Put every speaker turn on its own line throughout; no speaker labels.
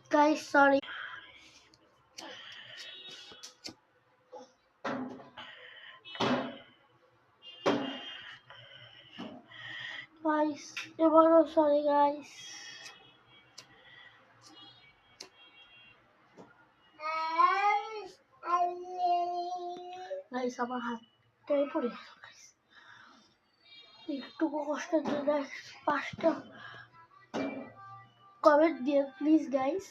Guys, sorry. Guys, tomorrow, sorry guys. Guys, আমার হাতটাই পড়ে গেল guys। একটু কষ্ট দিয়ে guys 5টা কমেন্ট দিয়ে প্লিজ গাইস।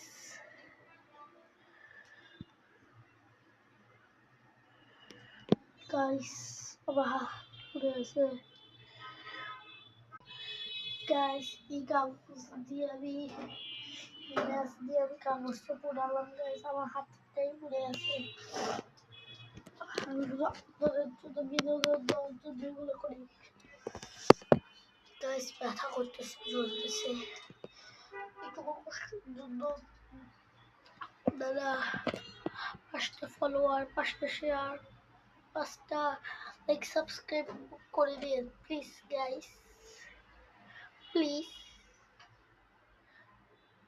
গাইস আমার হাত পড়ে গেছে গাইস। এই কাগজ দিয়ে আমি কাগজটা পোড়ালাম গাইস, আমার হাতটাই পুড়ে আছে। আমি শুধু আপনাদের জন্য বিনোদন দেওয়ার জন্য এগুলো করি গাইস। ব্যথা করতেছে, জ্বলতেছে। এটুকু কষ্টের জন্য আপনারা 5টা ফলোয়ার, 5টা শেয়ার, 5টা লাইক, সাবস্ক্রাইব করে দিন please guys, please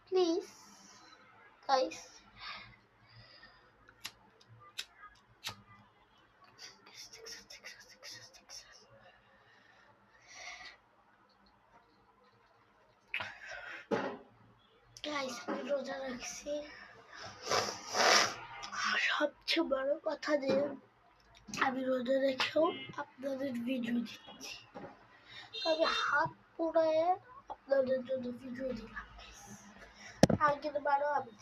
please guys. Guys আমি রোজা রাখছি। সবচেয়ে বড় কথা যে আমি রোজা রেখেও আপনাদের ভিডিও দিচ্ছি। আমি হাত পোড়ায় আপনাদের জন্য ভিডিও দিলাম। আগের বারও আমি